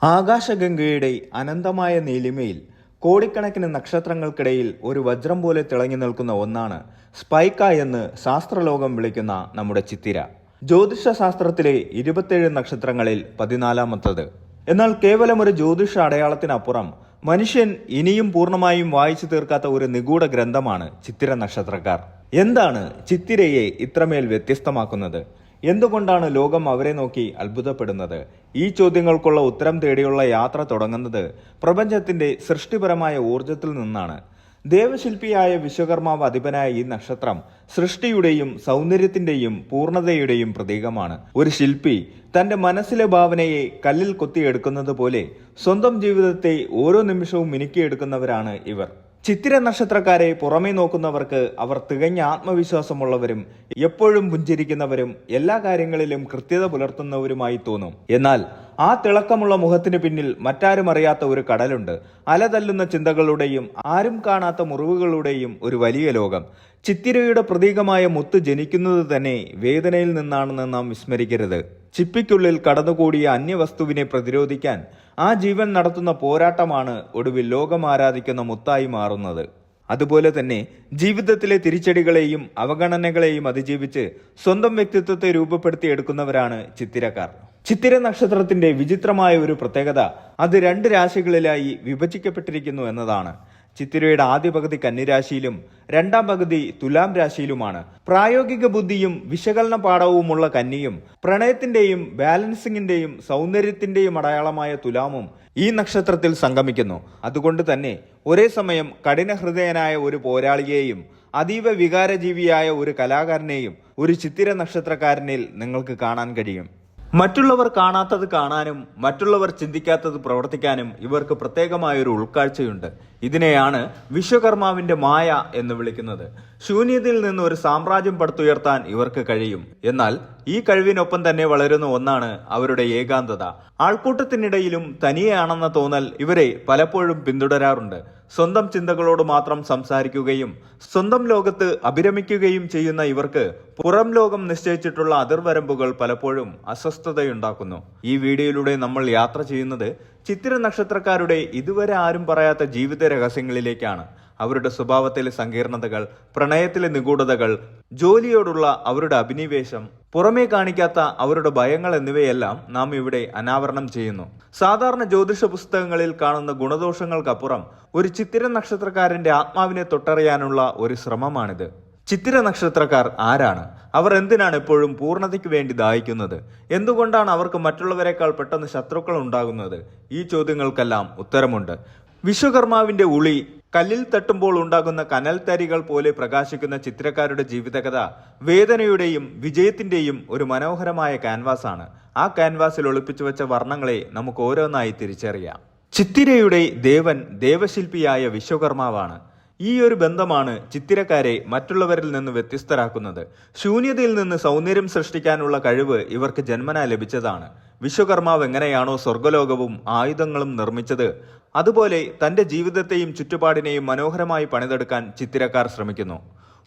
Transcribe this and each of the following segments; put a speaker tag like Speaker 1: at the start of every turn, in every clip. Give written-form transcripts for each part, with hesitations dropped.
Speaker 1: ആകാശഗംഗയുടെ അനന്തമായ നീലിമയിൽ കോടിക്കണക്കിന് നക്ഷത്രങ്ങൾക്കിടയിൽ ഒരു വജ്രം പോലെ തിളങ്ങി നിൽക്കുന്ന ഒന്നാണ് സ്പൈക്ക എന്ന് ശാസ്ത്രലോകം വിളിക്കുന്ന നമ്മുടെ ചിത്തിര. ജ്യോതിഷശാസ്ത്രത്തിലെ 27 നക്ഷത്രങ്ങളിൽ 14-മത്തത്. എന്നാൽ കേവലം ഒരു ജ്യോതിഷ അടയാളത്തിനപ്പുറം മനുഷ്യൻ ഇനിയും പൂർണ്ണമായും വായിച്ചു തീർക്കാത്ത ഒരു നിഗൂഢ ഗ്രന്ഥമാണ് ചിത്തിര നക്ഷത്രക്കാർ. എന്താണ് ചിത്തിരയെ ഇത്രമേൽ വ്യത്യസ്തമാക്കുന്നത്? എന്തുകൊണ്ടാണ് ലോകം അവരെ നോക്കി അത്ഭുതപ്പെടുന്നത്? ഈ ചോദ്യങ്ങൾക്കുള്ള ഉത്തരം തേടിയുള്ള യാത്ര തുടങ്ങുന്നത് പ്രപഞ്ചത്തിന്റെ സൃഷ്ടിപരമായ ഊർജത്തിൽ നിന്നാണ്. ദേവശില്പിയായ വിശ്വകർമാവ് അധിപനായ ഈ നക്ഷത്രം സൃഷ്ടിയുടെയും സൗന്ദര്യത്തിന്റെയും പൂർണ്ണതയുടെയും പ്രതീകമാണ്. ഒരു ശില്പി തന്റെ മനസ്സിലെ ഭാവനയെ കല്ലിൽ കൊത്തിയെടുക്കുന്നത് പോലെ സ്വന്തം ജീവിതത്തെ ഓരോ നിമിഷവും മിനുക്കിയെടുക്കുന്നവരാണ് ഇവർ. ചിത്തിര നക്ഷത്രക്കാരെ പുറമേ നോക്കുന്നവർക്ക് അവർ തികഞ്ഞ ആത്മവിശ്വാസമുള്ളവരും എപ്പോഴും പുഞ്ചിരിക്കുന്നവരും എല്ലാ കാര്യങ്ങളിലും കൃത്യത പുലർത്തുന്നവരുമായി തോന്നും. എന്നാൽ ആ തിളക്കമുള്ള മുഖത്തിന് പിന്നിൽ മറ്റാരും അറിയാത്ത ഒരു കടലുണ്ട്. അലതല്ലുന്ന ചിന്തകളുടെയും ആരും കാണാത്ത മുറിവുകളുടെയും ഒരു വലിയ ലോകം. ചിത്തിരയുടെ പ്രതീകമായ മുത്ത് ജനിക്കുന്നത് തന്നെ വേദനയിൽ നിന്നാണെന്ന് നാം വിസ്മരിക്കരുത്. ചിപ്പിക്കുള്ളിൽ കടന്നുകൂടിയ അന്യവസ്തുവിനെ പ്രതിരോധിക്കാൻ ആ ജീവൻ നടത്തുന്ന പോരാട്ടമാണ് ഒടുവിൽ ലോകം ആരാധിക്കുന്ന മുത്തായി മാറുന്നത്. അതുപോലെ തന്നെ ജീവിതത്തിലെ തിരിച്ചടികളെയും അവഗണനകളെയും അതിജീവിച്ച് സ്വന്തം വ്യക്തിത്വത്തെ രൂപപ്പെടുത്തിയെടുക്കുന്നവരാണ് ചിത്തിരക്കാർ. ചിത്തിര നക്ഷത്രത്തിന്റെ വിചിത്രമായ ഒരു പ്രത്യേകത അത് 2 രാശികളിലായി വിഭജിക്കപ്പെട്ടിരിക്കുന്നു എന്നതാണ്. ചിത്തിരയുടെ ആദ്യ പകുതി കന്നിരാശിയിലും രണ്ടാം പകുതി തുലാം രാശിയിലുമാണ്. പ്രായോഗിക ബുദ്ധിയും വിശകലന പാഠവുമുള്ള കന്നിയും പ്രണയത്തിന്റെയും ബാലൻസിങ്ങിന്റെയും സൗന്ദര്യത്തിന്റെയും അടയാളമായ തുലാമും ഈ നക്ഷത്രത്തിൽ സംഗമിക്കുന്നു. അതുകൊണ്ട് തന്നെ ഒരേ സമയം കഠിന ഹൃദയനായ ഒരു പോരാളിയെയും അതീവ വികാരജീവിയായ ഒരു കലാകാരനെയും ഒരു ചിത്തിര നക്ഷത്രക്കാരനിൽ നിങ്ങൾക്ക് കാണാൻ കഴിയും. മറ്റുള്ളവർ കാണാത്തത് കാണാനും മറ്റുള്ളവർ ചിന്തിക്കാത്തത് പ്രവർത്തിക്കാനും ഇവർക്ക് പ്രത്യേകമായൊരു ഉൾക്കാഴ്ചയുണ്ട്. ഇതിനെയാണ് വിശ്വകർമാവിന്റെ മായ എന്ന് വിളിക്കുന്നത്. ശൂന്യതയിൽ നിന്ന് ഒരു സാമ്രാജ്യം പടുത്തുയർത്താൻ ഇവർക്ക് കഴിയും. എന്നാൽ ഈ കഴിവിനൊപ്പം തന്നെ വളരുന്ന ഒന്നാണ് അവരുടെ ഏകാന്തത. ആൾക്കൂട്ടത്തിനിടയിലും തനിയെയാണെന്ന തോന്നൽ ഇവരെ പലപ്പോഴും പിന്തുടരാറുണ്ട്. സ്വന്തം ചിന്തകളോട് മാത്രം സംസാരിക്കുകയും സ്വന്തം ലോകത്ത് അഭിരമിക്കുകയും ചെയ്യുന്ന ഇവർക്ക് പുറം ലോകം നിശ്ചയിച്ചിട്ടുള്ള അതിർവരമ്പുകൾ പലപ്പോഴും അസ്വസ്ഥതയുണ്ടാക്കുന്നു. ഈ വീഡിയോയിലൂടെ നമ്മൾ യാത്ര ചെയ്യുന്നത് ചിത്തിര നക്ഷത്രക്കാരുടെ ഇതുവരെ ആരും പറയാത്ത ജീവിത രഹസ്യങ്ങളിലേക്കാണ്. അവരുടെ സ്വഭാവത്തിലെ സങ്കീർണതകൾ, പ്രണയത്തിലെ നിഗൂഢതകൾ, ജോലിയോടുള്ള അവരുടെ അഭിനിവേശം, പുറമേ കാണിക്കാത്ത അവരുടെ ഭയങ്ങൾ എന്നിവയെല്ലാം നാം ഇവിടെ അനാവരണം ചെയ്യുന്നു. സാധാരണ ജ്യോതിഷ പുസ്തകങ്ങളിൽ കാണുന്ന ഗുണദോഷങ്ങൾക്കപ്പുറം ഒരു ചിത്തിര നക്ഷത്രക്കാരന്റെ ആത്മാവിനെ തൊട്ടറിയാനുള്ള ഒരു ശ്രമമാണിത്. ചിത്തിര നക്ഷത്രക്കാർ ആരാണ്? അവർ എന്തിനാണ് എപ്പോഴും പൂർണ്ണതയ്ക്ക് വേണ്ടി ദാഹിക്കുന്നത്? എന്തുകൊണ്ടാണ് അവർക്ക് മറ്റുള്ളവരെക്കാൾ പെട്ടെന്ന് ശത്രുക്കൾ ഉണ്ടാകുന്നത്? ഈ ചോദ്യങ്ങൾക്കെല്ലാം ഉത്തരമുണ്ട്. വിശ്വകർമാവിന്റെ ഉളി കല്ലിൽ തട്ടുമ്പോൾ ഉണ്ടാകുന്ന കനൽ തരികൾ പോലെ പ്രകാശിക്കുന്ന ചിത്രക്കാരുടെ ജീവിതകഥ വേദനയുടെയും വിജയത്തിന്റെയും ഒരു മനോഹരമായ ക്യാൻവാസാണ്. ആ ക്യാൻവാസിൽ ഒളിപ്പിച്ചു വെച്ച വർണ്ണങ്ങളെ നമുക്ക് ഓരോന്നായി തിരിച്ചറിയാം. ചിത്തിരയുടെ ദേവൻ ദേവശില്പിയായ വിശ്വകർമാവാണ്. ഈ ഒരു ബന്ധമാണ് ചിത്തിരക്കാരെ മറ്റുള്ളവരിൽ നിന്ന് വ്യത്യസ്തരാക്കുന്നത്. ശൂന്യതയിൽ നിന്ന് സൗന്ദര്യം സൃഷ്ടിക്കാനുള്ള കഴിവ് ഇവർക്ക് ജന്മനാ ലഭിച്ചതാണ്. വിശ്വകർമാവ് എങ്ങനെയാണോ സ്വർഗലോകവും ആയുധങ്ങളും നിർമ്മിച്ചത്, അതുപോലെ തന്റെ ജീവിതത്തെയും ചുറ്റുപാടിനെയും മനോഹരമായി പണിതെടുക്കാൻ ചിത്തിരക്കാർ ശ്രമിക്കുന്നു.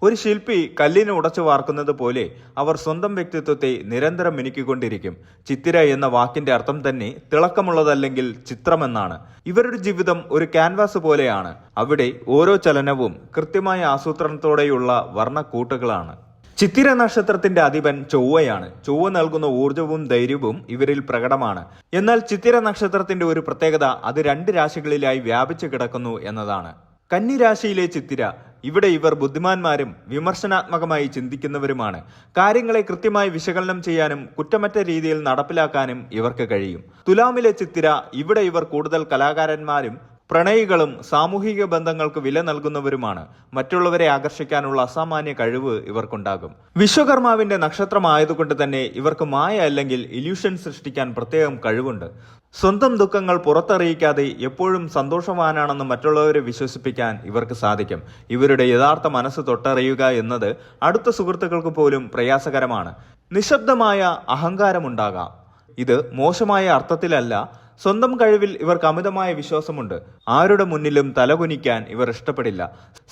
Speaker 1: ഒരു ശില്പി കല്ലിനെ ഉടച്ചു വാർക്കുന്നത് പോലെ അവർ സ്വന്തം വ്യക്തിത്വത്തെ നിരന്തരം മിനുക്കിക്കൊണ്ടിരിക്കും. ചിത്തിര എന്ന വാക്കിന്റെ അർത്ഥം തന്നെ തിളക്കമുള്ളതല്ലെങ്കിൽ ചിത്രമെന്നാണ്. ഇവരുടെ ജീവിതം ഒരു ക്യാൻവാസ് പോലെയാണ്. അവിടെ ഓരോ ചലനവും കൃത്യമായ ആസൂത്രണത്തോടെയുള്ള വർണ്ണക്കൂട്ടുകളാണ്. ചിത്തിര നക്ഷത്രത്തിന്റെ അധിപൻ ചൊവ്വയാണ്. ചൊവ്വ നൽകുന്ന ഊർജവും ധൈര്യവും ഇവരിൽ പ്രകടമാണ്. എന്നാൽ ചിത്തിര നക്ഷത്രത്തിന്റെ ഒരു പ്രത്യേകത അത് 2 രാശികളിലായി വ്യാപിച്ചു കിടക്കുന്നു എന്നതാണ്. കന്നി രാശിയിലെ ചിത്തിര, ഇവിടെ ഇവർ ബുദ്ധിമാന്മാരും വിമർശനാത്മകമായി ചിന്തിക്കുന്നവരുമാണ്. കാര്യങ്ങളെ കൃത്യമായി വിശകലനം ചെയ്യാനും കുറ്റമറ്റ രീതിയിൽ നടപ്പിലാക്കാനും ഇവർക്ക് കഴിയും. തുലാമിലെ ചിത്തിര, ഇവിടെ ഇവർ കൂടുതൽ കലാകാരന്മാരും പ്രണയികളും സാമൂഹിക ബന്ധങ്ങൾക്ക് വില നൽകുന്നവരുമാണ്. മറ്റുള്ളവരെ ആകർഷിക്കാനുള്ള അസാമാന്യ കഴിവ് ഇവർക്കുണ്ടാകും. വിശ്വകർമാവിന്റെ നക്ഷത്രമായതുകൊണ്ട് തന്നെ ഇവർക്ക് മായ അല്ലെങ്കിൽ ഇല്യൂഷൻ സൃഷ്ടിക്കാൻ പ്രത്യേകം കഴിവുണ്ട്. സ്വന്തം ദുഃഖങ്ങൾ പുറത്തറിയിക്കാതെ എപ്പോഴും സന്തോഷവാനാണെന്ന് മറ്റുള്ളവരെ വിശ്വസിപ്പിക്കാൻ ഇവർക്ക് സാധിക്കും. ഇവരുടെ യഥാർത്ഥ മനസ്സ് തൊട്ടറിയുക എന്നത് അടുത്ത സുഹൃത്തുക്കൾക്ക് പോലും പ്രയാസകരമാണ്. നിശബ്ദമായ അഹങ്കാരമുണ്ടാകാം. ഇത് മോശമായ അർത്ഥത്തിലല്ല. സ്വന്തം കഴിവിൽ ഇവർക്ക് അമിതമായ വിശ്വാസമുണ്ട്. ആരുടെ മുന്നിലും തലകുനിക്കാൻ ഇവർ ഇഷ്ടപ്പെടില്ല.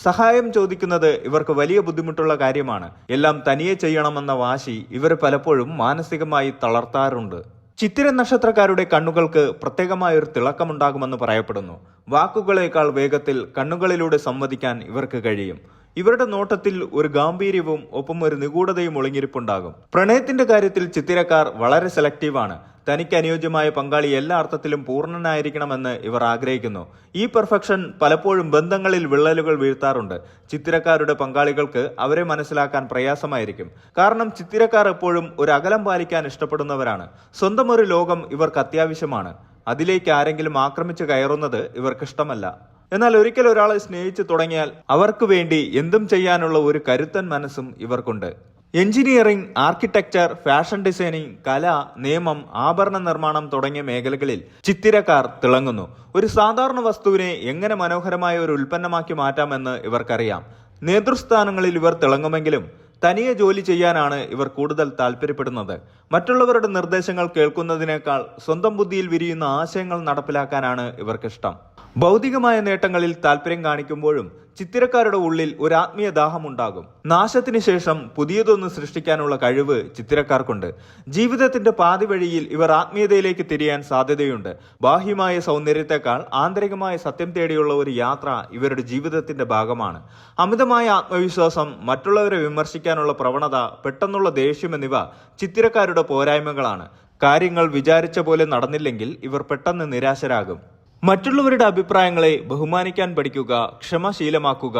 Speaker 1: സഹായം ചോദിക്കുന്നത് ഇവർക്ക് വലിയ ബുദ്ധിമുട്ടുള്ള കാര്യമാണ്. എല്ലാം തനിയെ ചെയ്യണമെന്ന വാശി ഇവർ പലപ്പോഴും മാനസികമായി തളർത്താറുണ്ട്. ചിത്തിര നക്ഷത്രക്കാരുടെ കണ്ണുകൾക്ക് പ്രത്യേകമായൊരു തിളക്കമുണ്ടാകുമെന്ന് പറയപ്പെടുന്നു. വാക്കുകളേക്കാൾ വേഗത്തിൽ കണ്ണുകളിലൂടെ സംവദിക്കാൻ ഇവർക്ക് കഴിയും. ഇവരുടെ നോട്ടത്തിൽ ഒരു ഗാംഭീര്യവും ഒപ്പം ഒരു നിഗൂഢതയും ഒളിഞ്ഞിരിപ്പുണ്ടാകും. പ്രണയത്തിന്റെ കാര്യത്തിൽ ചിത്തിരക്കാർ വളരെ സെലക്റ്റീവാണ്. തനിക്ക് അനുയോജ്യമായ പങ്കാളി എല്ലാ അർത്ഥത്തിലും പൂർണ്ണനായിരിക്കണമെന്ന് ഇവർ ആഗ്രഹിക്കുന്നു. ഈ പെർഫെക്ഷൻ പലപ്പോഴും ബന്ധങ്ങളിൽ വിള്ളലുകൾ വീഴ്ത്താറുണ്ട്. ചിത്തിരക്കാരുടെ പങ്കാളികൾക്ക് അവരെ മനസ്സിലാക്കാൻ പ്രയാസമായിരിക്കും. കാരണം ചിത്തിരക്കാർ എപ്പോഴും ഒരു അകലം പാലിക്കാൻ ഇഷ്ടപ്പെടുന്നവരാണ്. സ്വന്തം ഒരു ലോകം ഇവർക്ക് അത്യാവശ്യമാണ്. അതിലേക്ക് ആരെങ്കിലും ആക്രമിച്ചു കയറുന്നത് ഇവർക്കിഷ്ടമല്ല. എന്നാൽ ഒരിക്കൽ ഒരാളെ സ്നേഹിച്ചു തുടങ്ങിയാൽ അവർക്ക് വേണ്ടി എന്തും ചെയ്യാനുള്ള ഒരു കരുത്തൻ മനസ്സും ഇവർക്കുണ്ട്. എഞ്ചിനീയറിംഗ്, ആർക്കിടെക്ചർ, ഫാഷൻ ഡിസൈനിങ്, കല, നിയമം, ആഭരണ നിർമ്മാണം തുടങ്ങിയ മേഖലകളിൽ ചിത്തിരക്കാർ തിളങ്ങുന്നു. ഒരു സാധാരണ വസ്തുവിനെ എങ്ങനെ മനോഹരമായ ഒരു ഉൽപ്പന്നമാക്കി മാറ്റാമെന്ന് ഇവർക്കറിയാം. നേതൃസ്ഥാനങ്ങളിൽ ഇവർ തിളങ്ങുമെങ്കിലും തനിയെ ജോലി ചെയ്യാനാണ് ഇവർ കൂടുതൽ താല്പര്യപ്പെടുന്നത്. മറ്റുള്ളവരുടെ നിർദ്ദേശങ്ങൾ കേൾക്കുന്നതിനേക്കാൾ സ്വന്തം ബുദ്ധിയിൽ വിരിയുന്ന ആശയങ്ങൾ നടപ്പിലാക്കാനാണ് ഇവർക്കിഷ്ടം. ഭൗതികമായ നേട്ടങ്ങളിൽ താല്പര്യം കാണിക്കുമ്പോഴും ചിത്തിരക്കാരുടെ ഉള്ളിൽ ഒരു ആത്മീയ ദാഹമുണ്ടാകും. നാശത്തിന് ശേഷം പുതിയതൊന്ന് സൃഷ്ടിക്കാനുള്ള കഴിവ് ചിത്തിരക്കാർക്കുണ്ട്. ജീവിതത്തിന്റെ പാതി വഴിയിൽ ഇവർ ആത്മീയതയിലേക്ക് തിരിയാൻ സാധ്യതയുണ്ട്. ബാഹ്യമായ സൗന്ദര്യത്തെക്കാൾ ആന്തരികമായ സത്യം തേടിയുള്ള ഒരു യാത്ര ഇവരുടെ ജീവിതത്തിന്റെ ഭാഗമാണ്. അമിതമായ ആത്മവിശ്വാസം, മറ്റുള്ളവരെ വിമർശിക്കാനുള്ള പ്രവണത, പെട്ടെന്നുള്ള ദേഷ്യം എന്നിവ ചിത്തിരക്കാരുടെ പോരായ്മകളാണ്. കാര്യങ്ങൾ വിചാരിച്ച പോലെ നടന്നില്ലെങ്കിൽ ഇവർ പെട്ടെന്ന് നിരാശരാകും. മറ്റുള്ളവരുടെ അഭിപ്രായങ്ങളെ ബഹുമാനിക്കാൻ പഠിക്കുക, ക്ഷമശീലമാക്കുക.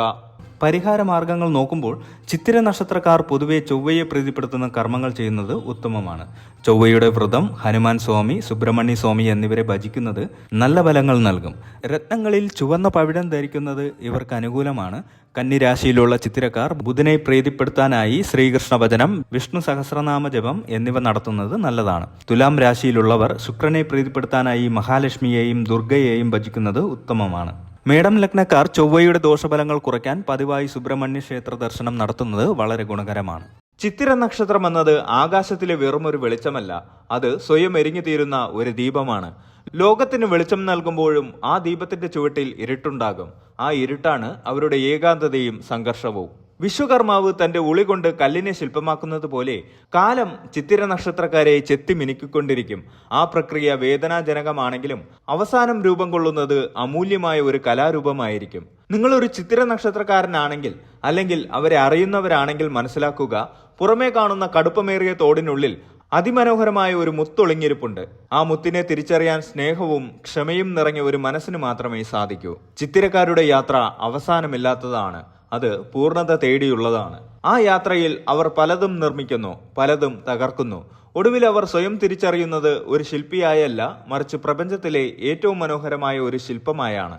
Speaker 1: പരിഹാര മാർഗങ്ങൾ നോക്കുമ്പോൾ ചിത്തിര നക്ഷത്രക്കാർ പൊതുവെ ചൊവ്വയെ പ്രീതിപ്പെടുത്തുന്ന കർമ്മങ്ങൾ ചെയ്യുന്നത് ഉത്തമമാണ്. ചൊവ്വയുടെ വ്രതം, ഹനുമാൻ സ്വാമി, സുബ്രഹ്മണ്യ സ്വാമി എന്നിവരെ ഭജിക്കുന്നത് നല്ല ഫലങ്ങൾ നൽകും. രത്നങ്ങളിൽ ചുവന്ന പവിഴം ധരിക്കുന്നത് ഇവർക്ക് അനുകൂലമാണ്. കന്നിരാശിയിലുള്ള ചിത്തിരക്കാർ ബുധനെ പ്രീതിപ്പെടുത്താനായി ശ്രീകൃഷ്ണ ഭജനം, വിഷ്ണു സഹസ്രനാമ ജപം എന്നിവ നടത്തുന്നത് നല്ലതാണ്. തുലാം രാശിയിലുള്ളവർ ശുക്രനെ പ്രീതിപ്പെടുത്താനായി മഹാലക്ഷ്മിയെയും ദുർഗയെയും ഭജിക്കുന്നത് ഉത്തമമാണ്. മേടം ലഗ്നക്കാർ ചൊവ്വയുടെ ദോഷഫലങ്ങൾ കുറയ്ക്കാൻ പതിവായി സുബ്രഹ്മണ്യ ക്ഷേത്ര ദർശനം നടത്തുന്നത് വളരെ ഗുണകരമാണ്. ചിത്തിര നക്ഷത്രം എന്നത് ആകാശത്തിലെ വെറുമൊരു വെളിച്ചമല്ല, അത് സ്വയം എരിഞ്ഞു തീരുന്ന ഒരു ദീപമാണ്. ലോകത്തിന് വെളിച്ചം നൽകുമ്പോഴും ആ ദീപത്തിന്റെ ചുവട്ടിൽ ഇരുട്ടുണ്ടാകും. ആ ഇരുട്ടാണ് അവരുടെ ഏകാന്തതയും സംഘർഷവും. വിശ്വകർമാവ് തന്റെ ഉളി കൊണ്ട് കല്ലിനെ ശില്പമാക്കുന്നത് പോലെ കാലം ചിത്തിര നക്ഷത്രക്കാരെ ചെത്തി മിനുക്കിക്കൊണ്ടിരിക്കും. ആ പ്രക്രിയ വേദനാജനകമാണെങ്കിലും അവസാനം രൂപം കൊള്ളുന്നത് അമൂല്യമായ ഒരു കലാരൂപമായിരിക്കും. നിങ്ങളൊരു ചിത്തിര നക്ഷത്രക്കാരനാണെങ്കിൽ, അല്ലെങ്കിൽ അവരെ അറിയുന്നവരാണെങ്കിൽ മനസ്സിലാക്കുക, പുറമേ കാണുന്ന കടുപ്പമേറിയ തോടിനുള്ളിൽ അതിമനോഹരമായ ഒരു മുത്തൊളിഞ്ഞിരിപ്പുണ്ട്. ആ മുത്തിനെ തിരിച്ചറിയാൻ സ്നേഹവും ക്ഷമയും നിറഞ്ഞ ഒരു മനസ്സിന് മാത്രമേ സാധിക്കൂ. ചിത്തിരക്കാരുടെ യാത്ര അവസാനമില്ലാത്തതാണ്. അത് പൂർണ്ണത തേടിയുള്ളതാണ്. ആ യാത്രയിൽ അവർ പലതും നിർമ്മിക്കുന്നു, പലതും തകർക്കുന്നു. ഒടുവിൽ അവർ സ്വയം തിരിച്ചറിയുന്നത് ഒരു ശില്പിയായല്ല, മറിച്ച് പ്രപഞ്ചത്തിലെ ഏറ്റവും മനോഹരമായ ഒരു ശില്പമായാണ്.